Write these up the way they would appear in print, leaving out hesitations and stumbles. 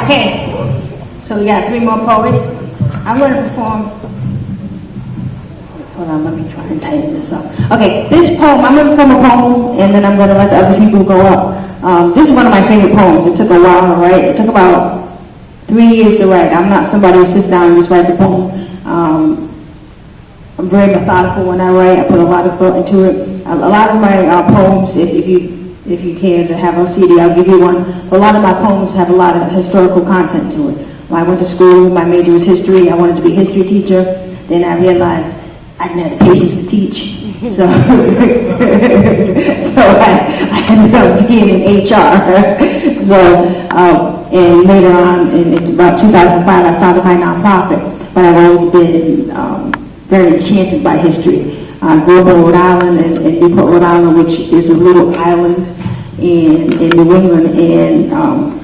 Okay, so we got 3 more poets. I'm going to perform. Hold on, let me try and tighten this up. Okay, this poem, I'm going to perform a poem, and then I'm going to let the other people go up. This is one of my favorite poems. It took a while to write. It took about 3 years to write. I'm not somebody who sits down and just writes a poem. I'm very methodical when I write. I put a lot of thought into it. A lot of my poems, if you care to have a CD, I'll give you one. But a lot of my poems have a lot of historical content to it. When I went to school, my major was history. I wanted to be a history teacher. Then I realized I didn't have the patience to teach. So, I ended up being in HR. And later on, in about 2005, I founded my nonprofit. But I've always been very enchanted by history. I grew up in Rhode Island, in Newport, Rhode Island, which is a little island in New England, and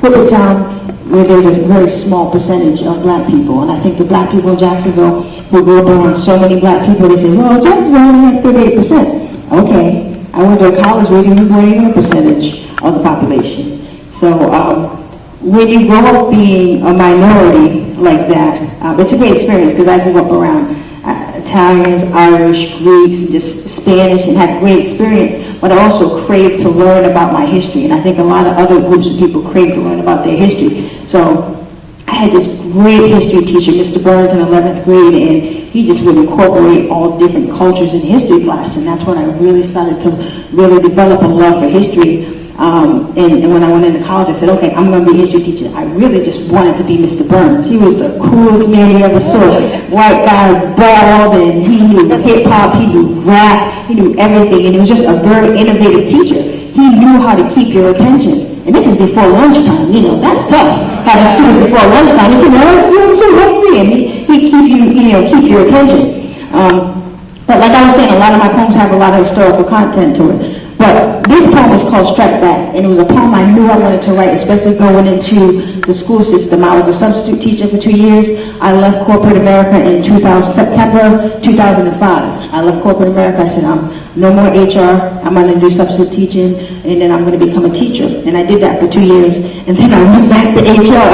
Whippertown, where there's a very small percentage of black people. And I think the black people in Jacksonville who grew up around so many black people, they say, well, Jacksonville only has 38%. Okay, I went to a college where we weren't even a percentage of the population. So when you grow up being a minority like that, it's a great experience because I grew up around Italians, Irish, Greeks, just Spanish, and had a great experience, but I also craved to learn about my history, and I think a lot of other groups of people crave to learn about their history. So I had this great history teacher, Mr. Burns, in 11th grade, and he just would incorporate all different cultures in history class, and that's when I really started to really develop a love for history. And when I went into college, I said, okay, I'm going to be a history teacher. I really just wanted to be Mr. Burns. He was the coolest man you ever saw. White guy, bald, and he knew hip-hop, he knew rap, he knew everything, and he was just a very innovative teacher. He knew how to keep your attention. And this is before lunchtime, that's tough. Have a student before lunchtime. He said, well, I'm so hungry, and he keep your attention. But like I was saying, a lot of my poems have a lot of historical content to it. But this poem is called Strike Back, and it was a poem I knew I wanted to write, especially going into the school system. I was a substitute teacher for 2 years. I left corporate America in September 2005. I left corporate America. I said, no more HR. I'm going to do substitute teaching, and then I'm going to become a teacher. And I did that for 2 years, and then I went back to HR.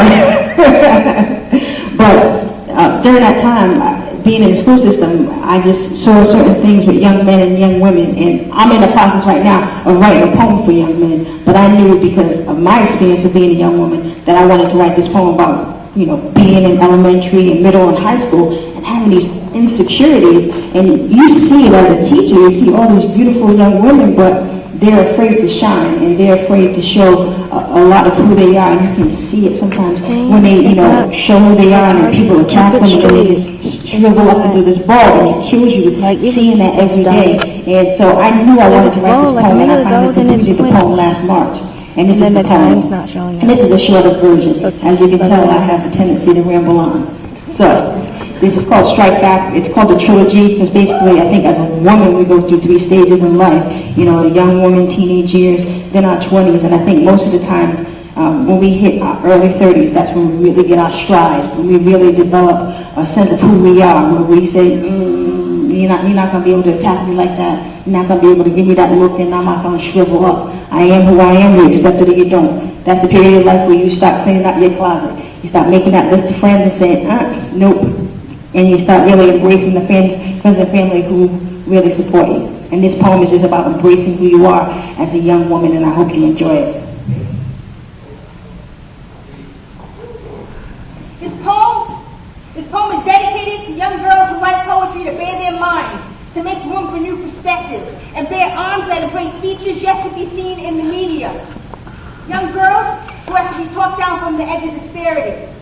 But during that time, being in the school system, I just saw certain things with young men and young women, and I'm in the process right now of writing a poem for young men, but I knew because of my experience of being a young woman that I wanted to write this poem about, being in elementary and middle and high school and having these insecurities, and you see it as a teacher, you see all these beautiful young women, but they're afraid to shine, and they're afraid to show a lot of who they are, and you can see it sometimes when they, show who they are, and people attack them, and they just shrivel up into this ball, and it kills you, seeing that every day. And so I knew I wanted to write this poem, and I finally completed the poem last March. And this is the poem, and this is a shorter version. As you can tell, I have the tendency to ramble on. So, this is called Strike Back. It's called the trilogy because basically I think as a woman we go through 3 stages in life. The young woman, teenage years, then our 20s, and I think most of the time when we hit our early 30s, that's when we really get our stride, when we really develop a sense of who we are, where we say, you're not going to be able to attack me like that. You're not going to be able to give me that look, and I'm not going to shrivel up. I am who I am, you accept it or you don't. That's the period of life where you start cleaning out your closet. You start making that list of friends and saying, nope. And you start really embracing the friends and family who really support you. And this poem is just about embracing who you are as a young woman, and I hope you enjoy it. This poem is dedicated to young girls who write poetry to bear their minds, to make room for new perspectives, and bear arms that embrace features yet to be seen in the media. Young girls who have to be talked down from the edge of disparity.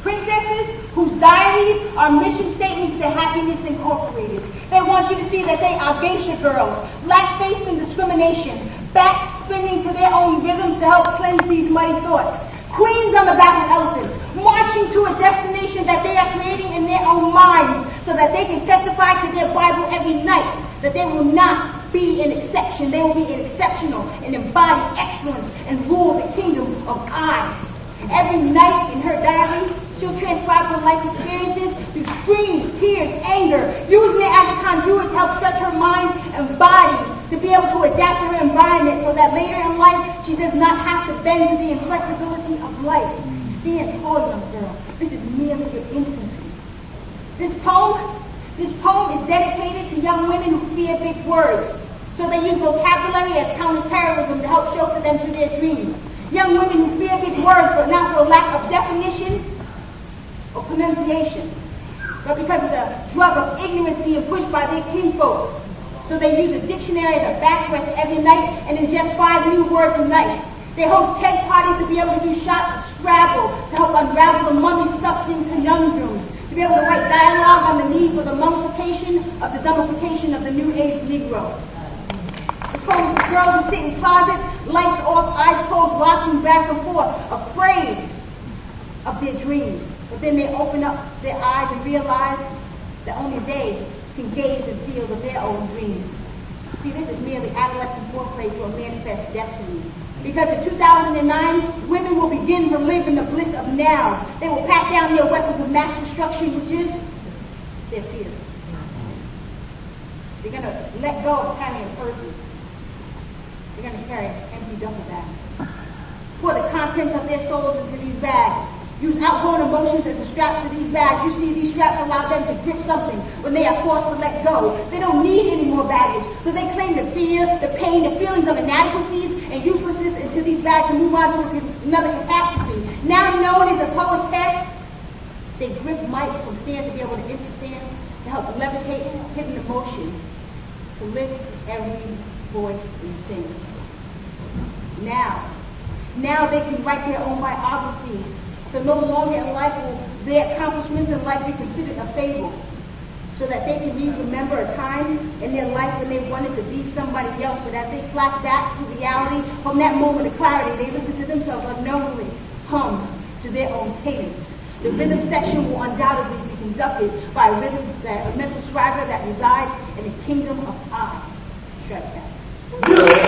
Princesses whose diaries are mission statements to Happiness Incorporated. They want you to see that they are geisha girls, black-faced in discrimination, back spinning to their own rhythms to help cleanse these muddy thoughts. Queens on the back of elephants, marching to a destination that they are creating in their own minds so that they can testify to their Bible every night that they will not be an exception, they will be exceptional and embody excellence and rule the kingdom of I. Every night in her diary, she'll transcribe her life experiences through screams, tears, anger, using it as a conduit to help stretch her mind and body to be able to adapt to her environment so that later in life she does not have to bend to the inflexibility of life. You stand child. This is merely your infancy. This poem is dedicated to young women who fear big words. So they use vocabulary as counterterrorism to help shelter them to their dreams. Young women who fear big words, but not for lack of definition or pronunciation, but because of the drug of ignorance being pushed by their kinfolk. So they use a dictionary as a backrest every night and ingest 5 new words a night. They host keg parties to be able to do shots of Scrabble to help unravel the mummy-stuffing conundrums, to be able to write dialogue on the need for the mummification of the dumbification of the New Age Negro. It's for girls who sit in closets, lights off, eyes closed, rocking back and forth, afraid of their dreams. But then they open up their eyes and realize that only they can gaze and feel of their own dreams. See, this is merely adolescent foreplay to a manifest destiny. Because in 2009, women will begin to live in the bliss of now. They will pat down their weapons of mass destruction, which is their fear. They're going to let go of carrying purses. They're going to carry empty duffel bags. Pour the contents of their souls into these bags. Use outgoing emotions as a strap to these bags. You see, these straps allow them to grip something when they are forced to let go. They don't need any more baggage. So they claim the fear, the pain, the feelings of inadequacies and uselessness into these bags and move on to another catastrophe. Now known as a poetess, they grip mics from stands to be able to enter stands to help levitate hidden emotion, to lift every voice and sing. Now they can write their own biographies. So no longer in life will their accomplishments in life be considered a fable. So that they can remember a time in their life when they wanted to be somebody else. But as they flash back to reality, from that moment of clarity, they listen to themselves unknowingly hum to their own cadence. The rhythm section will undoubtedly be conducted by a mental scribe that resides in the kingdom of I. Shut that.